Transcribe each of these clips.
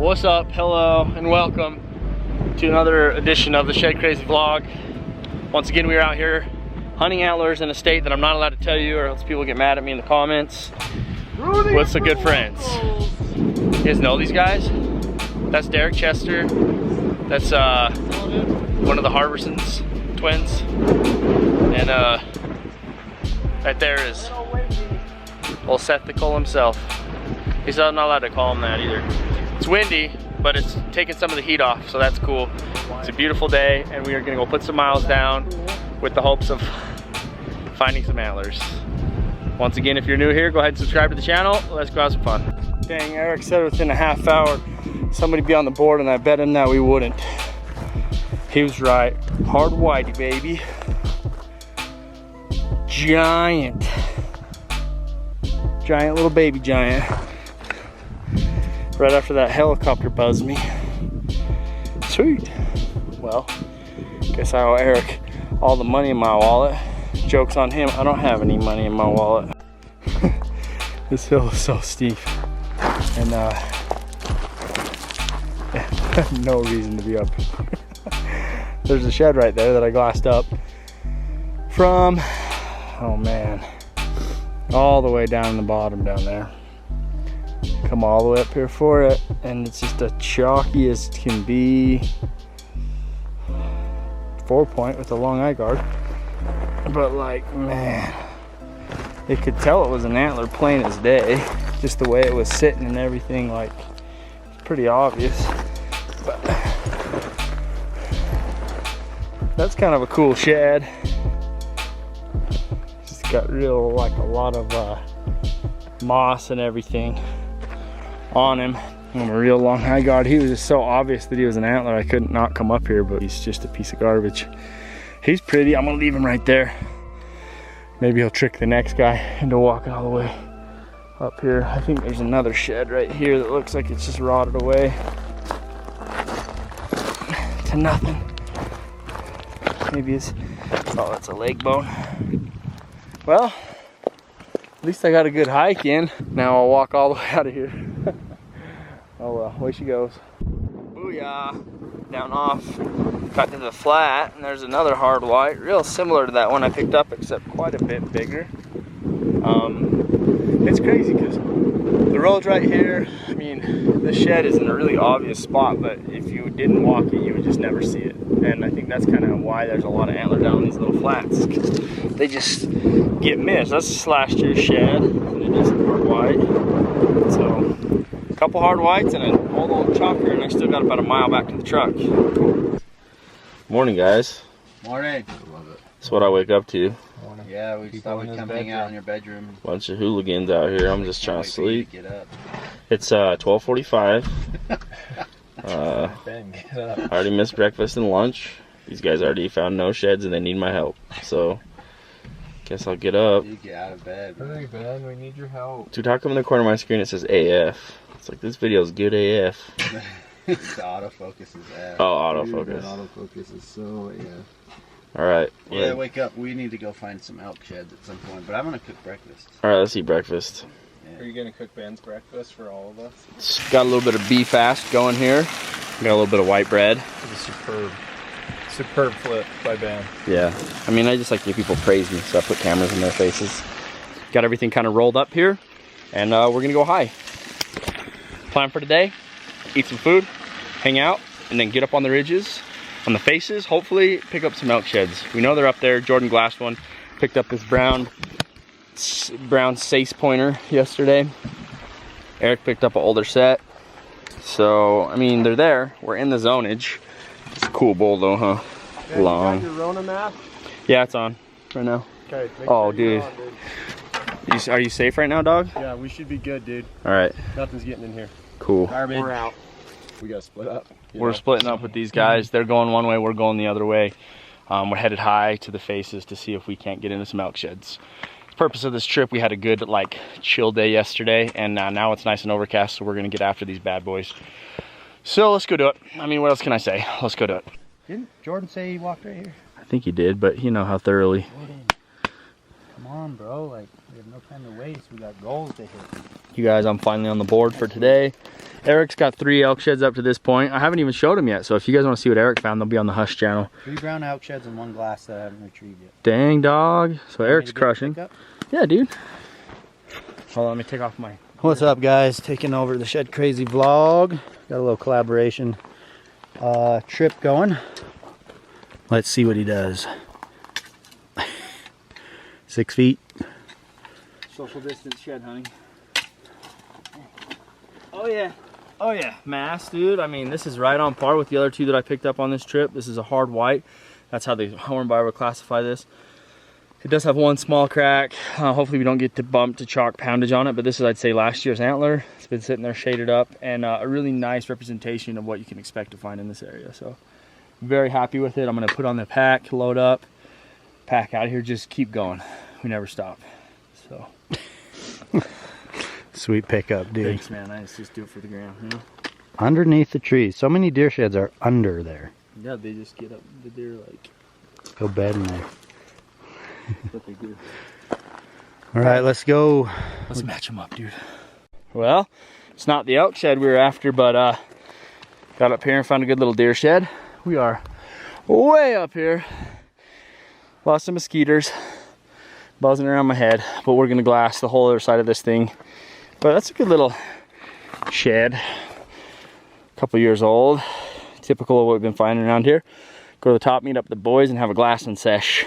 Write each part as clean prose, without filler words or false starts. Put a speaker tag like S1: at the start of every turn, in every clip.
S1: What's up? Hello and welcome to another edition of the Shedcrazy vlog. Once again, we are out here hunting antlers in a state that I'm not allowed to tell you, or else people get mad at me in the comments. With some good friends. You guys know these guys? That's Derek Chester. That's one of the Harbersons twins. And right there is old Seth the Cole himself. He's not allowed to call him that either. It's windy, but it's taking some of the heat off, so that's cool. It's a beautiful day, and we are gonna go put some miles down with the hopes of finding some antlers. Once again, if you're new here, go ahead and subscribe to the channel. Let's go have some fun. Dang, Eric said within a half hour somebody be on the board, and I bet him that we wouldn't. He was right. Hard whitey, baby. Giant. Giant little baby giant. Right after that helicopter buzzed me. Sweet. Well, guess I owe Eric all the money in my wallet. Joke's on him, I don't have any money in my wallet. This hill is so steep. And no reason to be up here. There's a shed right there that I glassed up from, oh man, all the way down the bottom down there. Come all the way up here for it, and it's just as chalky as can be. 4-point with a long eye guard. But like, man, it could tell it was an antler plain as day. Just the way it was sitting and everything, like, it's pretty obvious. But that's kind of a cool shed. It's got real, like, a lot of moss and everything on him. And a real long high guard. He was just so obvious that he was an antler, I couldn't not come up here, but he's just a piece of garbage. He's pretty. I'm gonna leave him right there. Maybe he'll trick the next guy into walking all the way up here. I think there's another shed right here that looks like it's just rotted away to nothing. Maybe it's, oh, that's a leg bone. Well, at least I got a good hike in. Now I'll walk all the way out of here. Oh well, away she goes. Booyah! Down off, got to the flat, and there's another hard white, real similar to that one I picked up, except quite a bit bigger. It's crazy because the road's right here. I mean, the shed is in a really obvious spot, but if you didn't walk it, you would just never see it. And I think that's kind of why there's a lot of antler down in these little flats, because they just get missed. That's last year's shed, and it is a hard white. So, a couple hard whites and an old chocker, and I still got about a mile back to the truck. Morning, guys.
S2: Morning.
S1: That's what I wake up to.
S2: Yeah, we just thought we'd come hang out in your bedroom.
S1: Bunch of hooligans out here. I'm just trying to sleep.
S2: Get up.
S1: It's 12:45.
S2: Ben, get up.
S1: I already missed breakfast and lunch. These guys already found no sheds and they need my help. So, guess I'll get up.
S2: You get out of bed.
S3: Hurry, Ben, we need your help.
S1: Dude, how come in the corner of my screen it says AF? It's like, this video is good AF.
S2: The autofocus is ass.
S1: Oh, autofocus.
S3: Dude, autofocus is so, yeah.
S1: Alright.
S2: Yeah, wake up. We need to go find some elk sheds at some point, but I'm gonna cook breakfast.
S1: Alright, let's eat breakfast.
S2: Yeah.
S3: Are you gonna cook Ben's breakfast for all of us?
S1: It's got a little bit of beef ash going here. Got a little bit of white bread.
S3: It's a superb flip by Ben.
S1: Yeah. I mean, I just like to hear people praise me, so I put cameras in their faces. Got everything kind of rolled up here, and we're gonna go high. Plan for today, eat some food, hang out, and then get up on the ridges, on the faces, hopefully pick up some elk sheds. We know they're up there. Jordan glassed one, picked up this brown Sace pointer yesterday. Eric picked up an older set. So, I mean, they're there. We're in the zonage. It's a cool bull though, huh?
S3: Yeah,
S1: long.
S3: You got your Rona mask?
S1: Yeah, it's on right now.
S3: Okay.
S1: Oh,
S3: sure you're
S1: dude.
S3: on, dude.
S1: Are you safe right now, dog?
S3: Yeah, we should be good, dude.
S1: All right.
S3: Nothing's getting in here.
S1: Cool.
S3: Garbage. We're out. We gotta split up.
S1: We're splitting up with these guys. They're going one way, we're going the other way. We're headed high to the faces to see if we can't get into some elk sheds. The purpose of this trip, we had a good, like, chill day yesterday, and now it's nice and overcast, so we're gonna get after these bad boys. So let's go do it. I mean, what else can I say? Let's go do it.
S2: Didn't Jordan say he walked right here?
S1: I think he did, but you know how thoroughly.
S2: Come on, bro. Like, we have no time to waste. We got goals to hit.
S1: You guys, I'm finally on the board for today. Eric's got 3 elk sheds up to this point. I haven't even showed him yet, so if you guys want to see what Eric found, they'll be on the Hush channel.
S2: 3 brown elk sheds and 1 glass that I haven't retrieved yet.
S1: Dang, dog. So Eric's crushing. Yeah, dude. Hold on, let me take off my...
S2: What's up, guys? Taking over the Shedcrazy vlog. Got a little collaboration trip going. Let's see what he does. 6 feet.
S1: Social distance shed hunting. Oh yeah. Oh yeah. Mass, dude. I mean, this is right on par with the other 2 that I picked up on this trip. This is a hard white. That's how the horn buyer would classify this. It does have 1 small crack. Hopefully we don't get to bump to chalk poundage on it, but this is, I'd say, last year's antler. It's been sitting there shaded up, and a really nice representation of what you can expect to find in this area. So very happy with it. I'm gonna put on the pack, load up, pack out of here, just keep going. We never stop. So
S2: sweet pickup, dude.
S1: thanks, man. I just do it for the gram, you know?
S2: Underneath the trees. So many deer sheds are under there.
S1: Yeah, they just get up the deer like
S2: Go bed in there.
S1: what they do.
S2: All right, let's go.
S1: Let's match them up, dude. Well, it's not the elk shed we were after, but got up here and found a good little deer shed. We are way up here. Lots of mosquitoes buzzing around my head, but we're gonna glass the whole other side of this thing. But that's a good little shed. A couple years old. Typical of what we've been finding around here. Go to the top, meet up with the boys, and have a glassing sesh.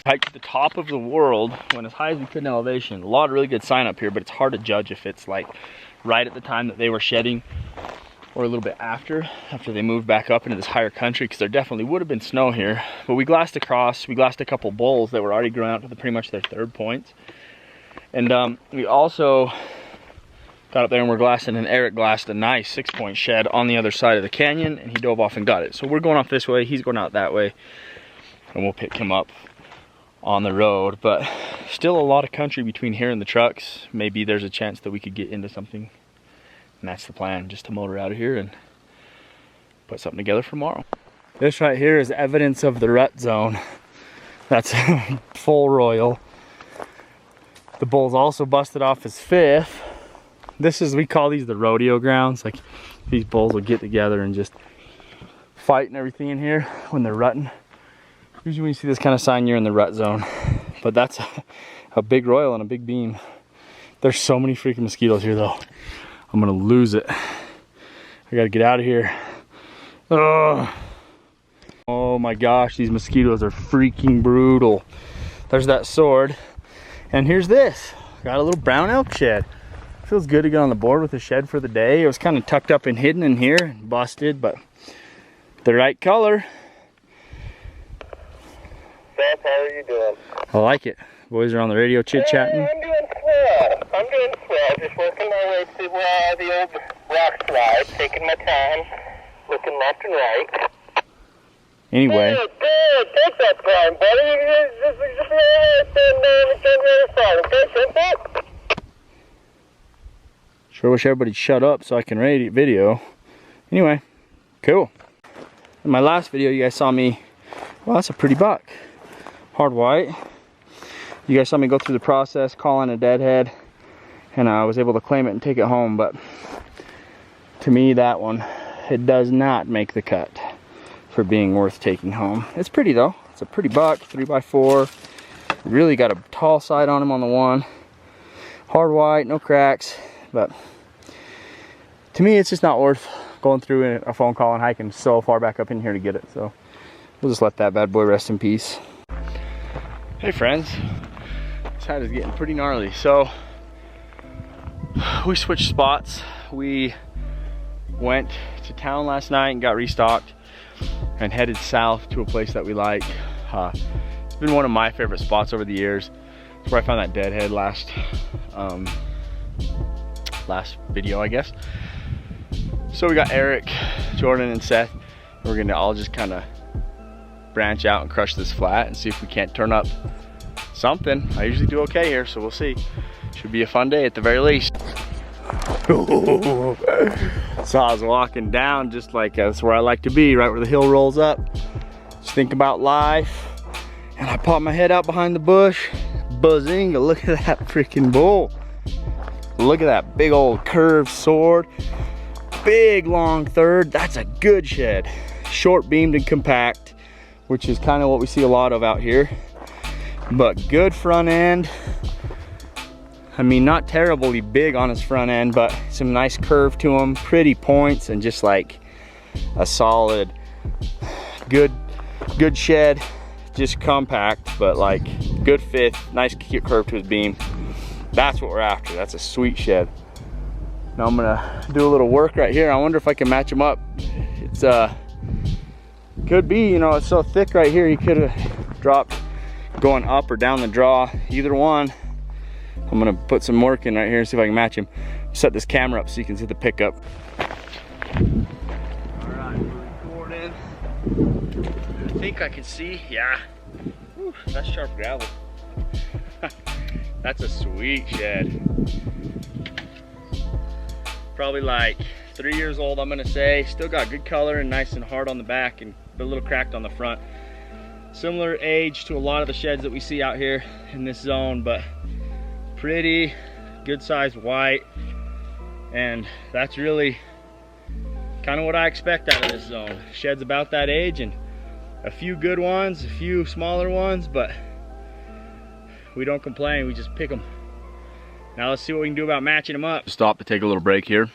S1: Hiked to the top of the world, went as high as we could in elevation. A lot of really good sign up here, but it's hard to judge if it's like right at the time that they were shedding or a little bit after they moved back up into this higher country, because there definitely would have been snow here. But we glassed across, we glassed a couple bulls that were already grown out to pretty much their 3rd points. And we also got up there and we're glassing, and Eric glassed a nice 6-point shed on the other side of the canyon, and he dove off and got it. So we're going off this way, he's going out that way, and we'll pick him up on the road. But still a lot of country between here and the trucks. Maybe there's a chance that we could get into something, and that's the plan, just to motor out of here and put something together for tomorrow. This right here is evidence of the rut zone. That's full royal. The bull's also busted off his 5th. This is, we call these the rodeo grounds. Like, these bulls will get together and just fight and everything in here when they're rutting. Usually when you see this kind of sign, you're in the rut zone. But that's a big royal and a big beam. There's so many freaking mosquitoes here though. I'm gonna lose it. I gotta get out of here. Ugh. Oh my gosh, these mosquitoes are freaking brutal. There's that sword. And here's this. Got a little brown elk shed. Feels good to get on the board with a shed for the day. It was kind of tucked up and hidden in here and busted, but the right color.
S4: Seth, how are you doing?
S1: I like it. Boys are on the radio chit-chatting.
S4: I'm doing swell. I'm doing swell. Just working my way through the old rock slide, taking my time, looking left and right.
S1: Anyway.
S4: Good. Take that time, buddy. Just stand there and turn the other side. Okay, simple?
S1: Sure wish everybody'd shut up so I can rate video. Anyway, cool. In my last video, you guys saw me, well, that's a pretty buck. Hard white. You guys saw me go through the process, call in a deadhead, and I was able to claim it and take it home. But to me, that one, it does not make the cut for being worth taking home. It's pretty though. It's a pretty buck, 3x4. Really got a tall side on him on the one. Hard white, no cracks. But to me, it's just not worth going through a phone call and hiking so far back up in here to get it. So we'll just let that bad boy rest in peace. Hey friends, this hat is getting pretty gnarly. So we switched spots. We went to town last night and got restocked and headed south to a place that we like. It's been one of my favorite spots over the years. It's where I found that deadhead last video, I guess. So we got Eric, Jordan, and Seth. We're gonna all just kind of branch out and crush this flat and see if we can't turn up something. I usually do okay here, so we'll see. Should be a fun day at the very least. So I was walking down just like that's where I like to be, right where the hill rolls up. Just think about life. And I popped my head out behind the bush.
S2: Bazinga, look at that freaking bull. Look at that big old curved sword. Big long third, that's a good shed. Short beamed and compact, which is kind of what we see a lot of out here. But good front end. I mean, not terribly big on his front end, but some nice curve to him, pretty points, and just like a solid, good shed. Just compact, but like good fit, nice curve to his beam. That's what we're after. That's a sweet shed. Now I'm gonna do a little work right here. I wonder if I can match him up. It's could be, you know, it's so thick right here, he could have dropped going up or down the draw, either one. I'm gonna put some work in right here and see if I can match him. Set this camera up so you can see the pickup. All right, recording. I think I can see, yeah. Whew, that's sharp gravel. That's a sweet shed. Probably like 3 years old, I'm gonna say. Still got good color and nice and hard on the back and a little cracked on the front. Similar age to a lot of the sheds that we see out here in this zone, but pretty good sized white. And that's really kind of what I expect out of this zone. Shed's about that age, and a few good ones, a few smaller ones, but we don't complain, we just pick them. Now let's see what we can do about matching them up. Stop to take a little break here.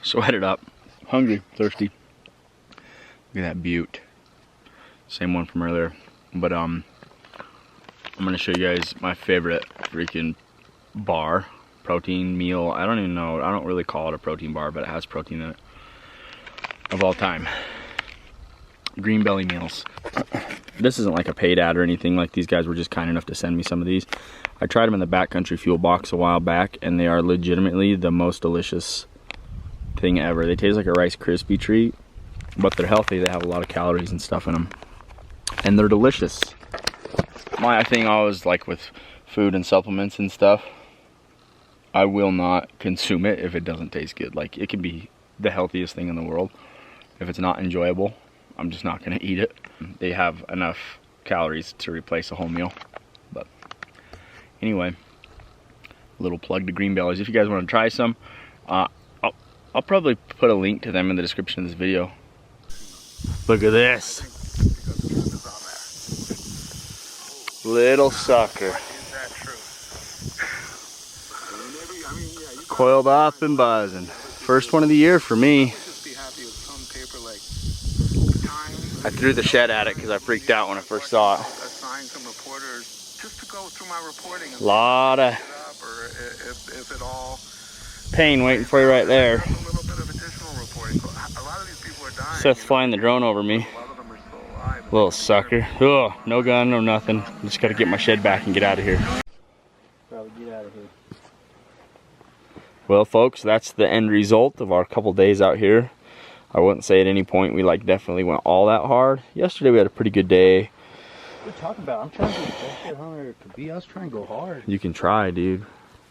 S2: Sweated up, hungry, thirsty. Look at that butte. Same one from earlier. But I'm gonna show you guys my favorite freaking bar, protein meal. I don't even know, I don't really call it a protein bar, but it has protein in it. Of all time. Green Belly meals. This isn't like a paid ad or anything. Like, these guys were just kind enough to send me some of these. I tried them in the Backcountry Fuel box a while back, and they are legitimately the most delicious thing ever. They taste like a Rice Krispie treat, but they're healthy. They have a lot of calories and stuff in them, and they're delicious. My thing always, like with food and supplements and stuff, I will not consume it if it doesn't taste good. Like, it can be the healthiest thing in the world. If it's not enjoyable, I'm just not gonna eat it. They have enough calories to replace a whole meal. But anyway, a little plug to Green Bellies. If you guys want to try some, I'll probably put a link to them in the description of this video. Look at this. Little sucker. Coiled up and buzzing. First one of the year for me. I threw the shed at it because I freaked out when I first saw it. A lot of pain waiting for you right there. Seth's flying the drone over me. Little sucker. Oh, no gun, no nothing. Just gotta get my shed back and get out of here. Probably get out of here. Well, folks, that's the end result of our couple days out here. I wouldn't say at any point we like definitely went all that hard. Yesterday we had a pretty good day. What are you talking about? I'm trying to get as hard as it could be. I was trying to go hard. You can try, dude.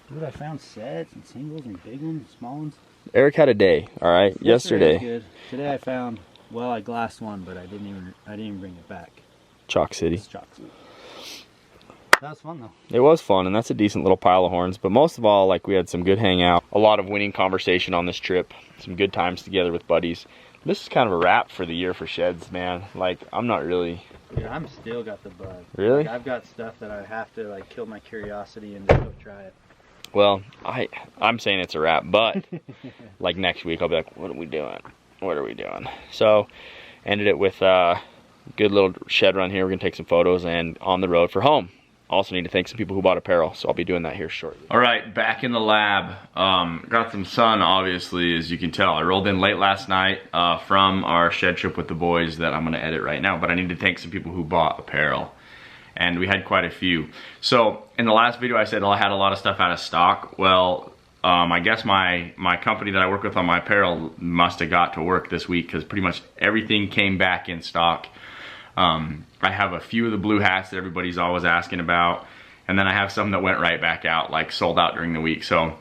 S2: Dude, I found sets and singles and big ones, small ones. Eric had a day, all right. Yesterday. Good. Today I found, well, I glassed one, but I didn't even bring it back. Chalk City. It's Chalk City. That was fun though. It was fun, and that's a decent little pile of horns. But most of all, like, we had some good hangout, a lot of winning conversation on this trip, some good times together with buddies. This is kind of a wrap for the year for sheds, man. Like, I'm not really. Yeah, I'm still got the bug. Really? Like, I've got stuff that I have to like kill my curiosity and just go try it. Well, I'm saying it's a wrap, but like next week I'll be like, what are we doing? What are we doing? So, ended it with a good little shed run here. We're gonna take some photos and on the road for home. Also need to thank some people who bought apparel, so I'll be doing that here shortly. All right, back in the lab. Got some sun, obviously, as you can tell. I rolled in late last night from our shed trip with the boys that I'm gonna edit right now, but I need to thank some people who bought apparel. And we had quite a few. So in the last video I said I had a lot of stuff out of stock. Well, I guess my company that I work with on my apparel must have got to work this week, because pretty much everything came back in stock. I have a few of the blue hats that everybody's always asking about, and then I have some that went right back out, like sold out during the week. So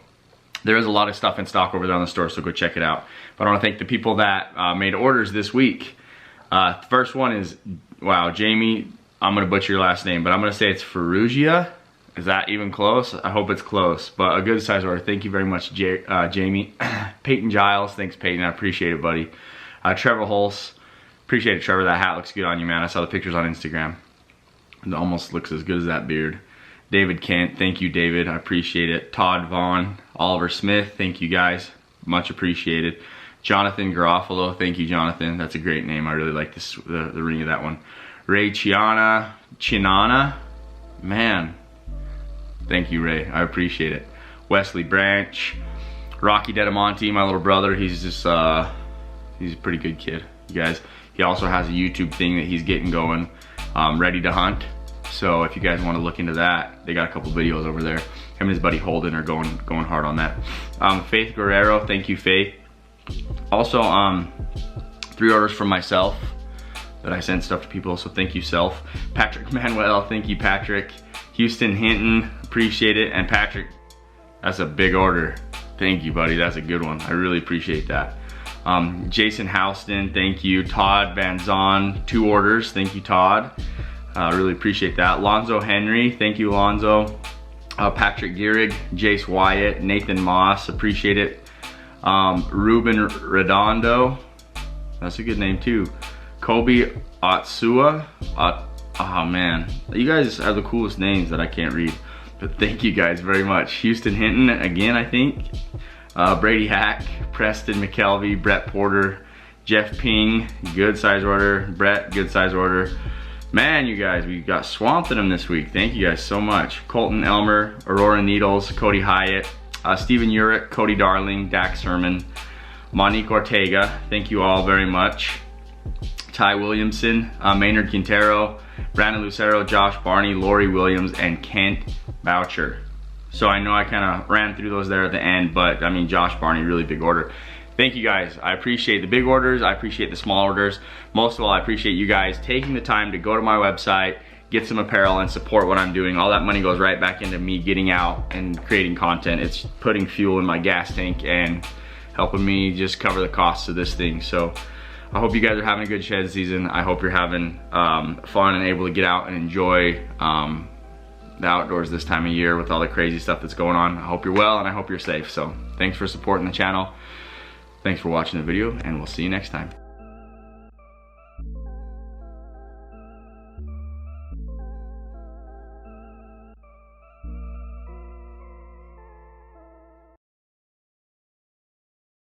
S2: there is a lot of stuff in stock over there on the store, so go check it out. But I want to thank the people that made orders this week. First one is, wow, Jamie I'm gonna butcher your last name, but I'm gonna say it's Ferrugia. Is that even close? I hope it's close, but a good size order. Thank you very much, Jamie. Peyton Giles, thanks Peyton, I appreciate it, buddy. Trevor Hulse, appreciate it, Trevor. That hat looks good on you, man. I saw the pictures on Instagram. It almost looks as good as that beard. David Kent, thank you, David. I appreciate it. Todd Vaughn, Oliver Smith, thank you guys. Much appreciated. Jonathan Garofalo, thank you, Jonathan. That's a great name. I really like this, the ring of that one. Ray Chinana, man. Thank you, Ray. I appreciate it. Wesley Branch, Rocky Dedamonte, my little brother. He's just, he's a pretty good kid, you guys. He also has a YouTube thing that he's getting going, Ready to Hunt. So if you guys want to look into that, they got a couple videos over there. Him and his buddy Holden are going hard on that. Faith Guerrero, thank you, Faith. Also, 3 orders from myself that I sent stuff to people, so thank you, Self. Patrick Manuel, thank you, Patrick. Houston Hinton, appreciate it. And Patrick, that's a big order. Thank you, buddy, that's a good one. I really appreciate that. Jason Houston, thank you. Todd Van Zon, 2 orders, thank you, Todd. Really appreciate that. Lonzo Henry, thank you, Lonzo. Patrick Gehrig, Jace Wyatt, Nathan Moss, appreciate it. Ruben Redondo, that's a good name too. Kobe Otsua, oh man, you guys have the coolest names that I can't read, but thank you guys very much. Houston Hinton, again, I think. Brady Hack, Preston McKelvey, Brett Porter, Jeff Ping, good size order. Brett, good size order. Man, you guys, we got swamped in them this week. Thank you guys so much. Colton Elmer, Aurora Needles, Cody Hyatt, Stephen Urich, Cody Darling, Dax Sermon, Monique Ortega, thank you all very much. Ty Williamson, Maynard Quintero, Brandon Lucero, Josh Barney, Lori Williams, and Kent Boucher. So I know I kind of ran through those there at the end, but I mean, Josh Barney, really big order. Thank you guys. I appreciate the big orders. I appreciate the small orders. Most of all, I appreciate you guys taking the time to go to my website, get some apparel, and support what I'm doing. All that money goes right back into me getting out and creating content. It's putting fuel in my gas tank and helping me just cover the costs of this thing. So I hope you guys are having a good shed season. I hope you're having fun and able to get out and enjoy the outdoors this time of year with all the crazy stuff that's going on. I hope you're well and I hope you're safe. So thanks for supporting the channel. Thanks for watching the video, and we'll see you next time.